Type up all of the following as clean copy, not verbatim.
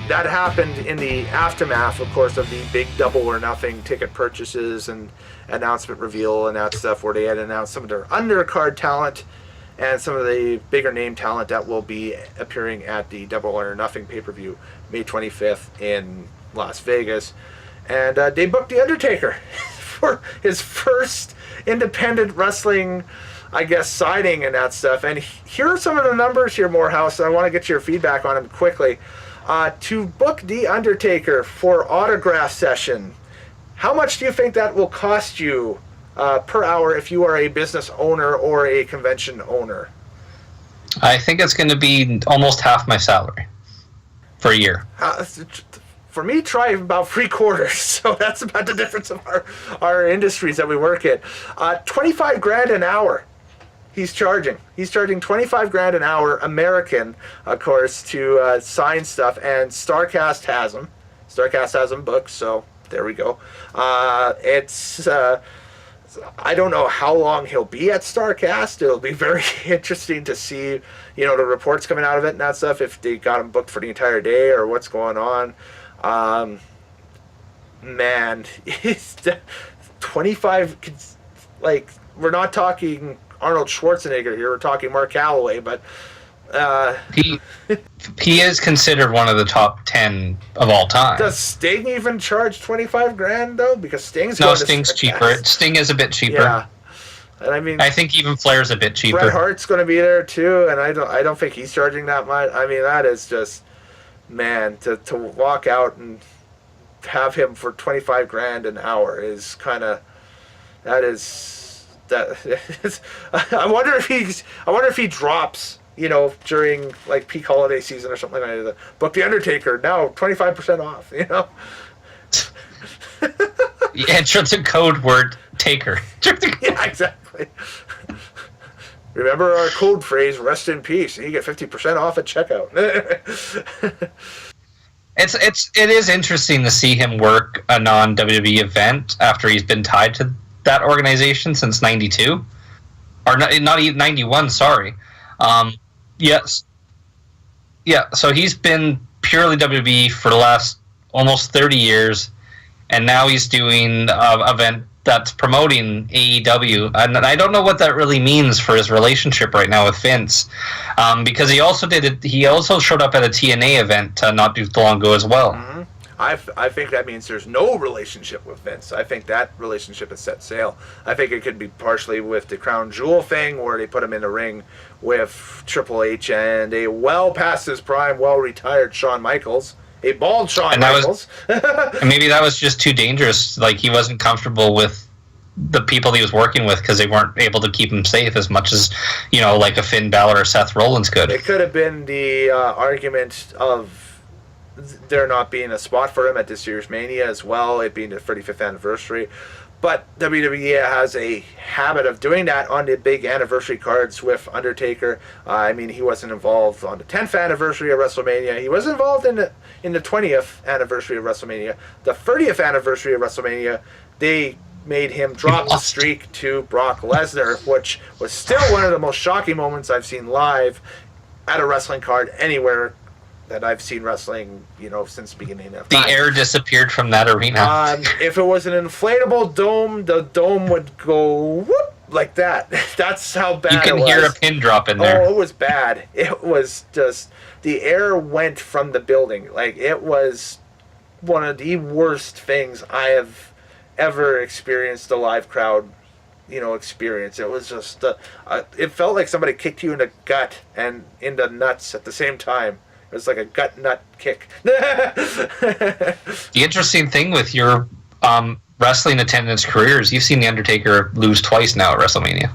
that happened in the aftermath, of course, of the big Double or Nothing ticket purchases and announcement reveal and that stuff, where they had announced some of their undercard talent and some of the bigger name talent that will be appearing at the Double or Nothing pay-per-view May 25th in Las Vegas. And they booked The Undertaker for his first independent wrestling, I guess, signing and that stuff. And here are some of the numbers here, Morehouse. I want to get your feedback on them quickly. To book The Undertaker for autograph session, how much do you think that will cost you per hour if you are a business owner or a convention owner? I think it's going to be almost half my salary for a year. For me, try about 3/4. So that's about the difference of our industries that we work in. $25,000 an hour. He's charging 25 grand an hour American, of course, to sign stuff, and Starcast has him. Starcast has him booked, so there we go. It's I don't know how long he'll be at Starcast. It'll be very interesting to see, the reports coming out of it and that stuff, if they got him booked for the entire day or what's going on. Man, it's 25, like, we're not talking Arnold Schwarzenegger here, we're talking Mark Calloway, but he is considered one of the top 10 of all time. Does Sting even charge 25 grand though? Because Sting's cheaper. Sting is a bit cheaper. Yeah, and I mean, I think even Flair's a bit cheaper. Bret Hart's going to be there too, and I don't think he's charging that much. I mean, that is just, man, to walk out and have him for 25 grand an hour is kind of, that is. I wonder if he drops, during like peak holiday season or something like that. Book The Undertaker now, 25% off. Enter the code word taker. Yeah, exactly. Remember our code phrase, rest in peace, and you get 50% off at checkout. It is interesting to see him work a non-WWE event after he's been tied to that organization since 92, or not even 91, sorry. Yes. Yeah, so he's been purely WWE for the last almost 30 years, and now he's doing an event that's promoting AEW, and I don't know what that really means for his relationship right now with Vince, because he also showed up at a TNA event not too long ago as well. Mm-hmm. I think that means there's no relationship with Vince. I think that relationship is set sail. I think it could be partially with the Crown Jewel thing, where they put him in the ring with Triple H and a well past his prime, well retired Shawn Michaels, a bald Shawn Michaels. And maybe that was just too dangerous. Like, he wasn't comfortable with the people he was working with because they weren't able to keep him safe as much as, like a Finn Balor or Seth Rollins could. It could have been the argument of there not being a spot for him at this year's Mania as well, it being the 35th anniversary. But WWE has a habit of doing that on the big anniversary cards with Undertaker. I mean, he wasn't involved on the 10th anniversary of WrestleMania. He was involved in the 20th anniversary of WrestleMania. The 30th anniversary of WrestleMania, they made him drop the streak to Brock Lesnar, which was still one of the most shocking moments I've seen live at a wrestling card anywhere that I've seen wrestling, since the beginning of time. The air disappeared from that arena. If it was an inflatable dome, the dome would go whoop like that. That's how bad it was. You can hear a pin drop in there. Oh, it was bad. It was just, the air went from the building. Like, it was one of the worst things I have ever experienced a live crowd, experience. It was just, it felt like somebody kicked you in the gut and in the nuts at the same time. It was like a gut nut kick. The interesting thing with your wrestling attendance careers, you've seen The Undertaker lose twice now at WrestleMania.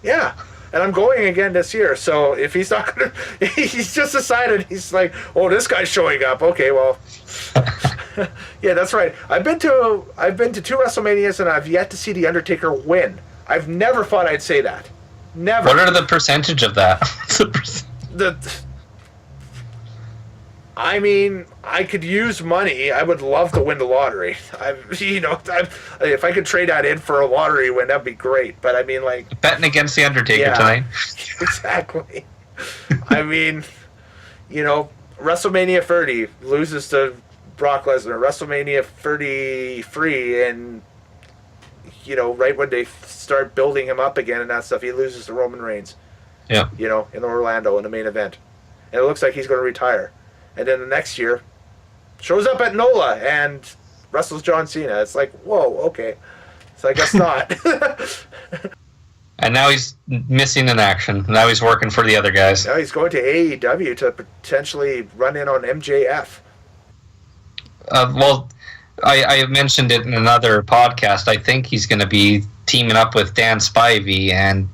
Yeah. And I'm going again this year. So if he's not going to, he's just decided, he's like, oh, this guy's showing up. Okay, well, yeah, that's right. I've been to 2 WrestleManias and I've yet to see The Undertaker win. I've never thought I'd say that. Never. What are the percentage of that? I mean, I could use money. I would love to win the lottery. If I could trade that in for a lottery win, that'd be great. But I mean, like, betting against The Undertaker tonight. Exactly. I mean, WrestleMania 30 loses to Brock Lesnar. WrestleMania 33, and right when they start building him up again and that stuff, he loses to Roman Reigns. Yeah. In Orlando in the main event, and it looks like he's going to retire. And then the next year, shows up at NOLA and wrestles John Cena. It's like, whoa, okay. So I guess not. And now he's missing in action. Now he's working for the other guys. Now he's going to AEW to potentially run in on MJF. Well, I mentioned it in another podcast. I think he's going to be teaming up with Dan Spivey and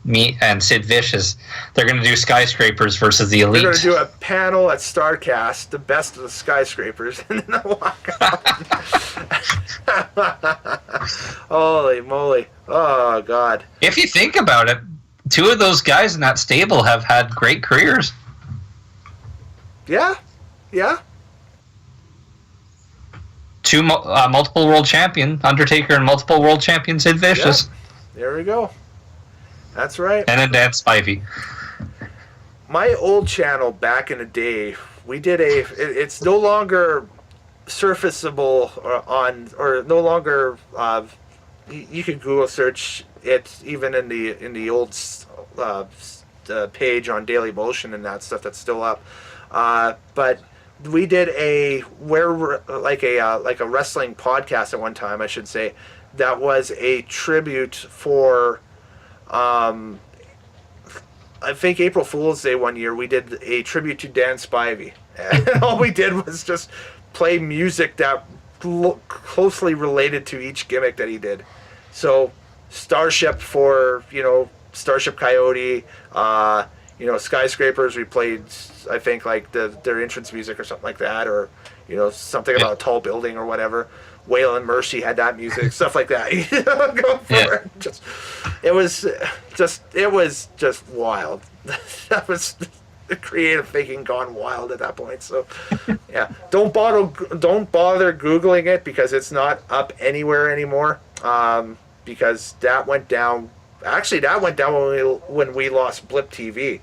Sid Vicious. They're going to do Skyscrapers versus the Elite. They're going to do a panel at StarCast, the best of the Skyscrapers, and then they'll walk out. Holy moly. Oh, God. If you think about it, two of those guys in that stable have had great careers. Yeah. Two multiple world champion, Undertaker, and multiple world champion Sid Vicious. Yeah. There we go. That's right. And then Dan Spivey. My old channel back in the day, we did it's no longer surfaceable or no longer, you can Google search it even in the old page on Daily Motion and that stuff that's still up. But we did a wrestling podcast at one time, I should say, that was a tribute for I think April Fool's Day one year. We did a tribute to Dan Spivey, and all we did was just play music that closely related to each gimmick that he did. So Starship for Starship Coyote, Skyscrapers, we played, I think, like their entrance music or something like that, or something about a tall building or whatever. Wail and Mercy had that music, stuff like that. Go for it. It was just wild. That was the creative thinking gone wild at that point. So yeah, don't bother Googling it, because it's not up anywhere anymore. Because that went down. Actually, that went down when we lost Blip TV.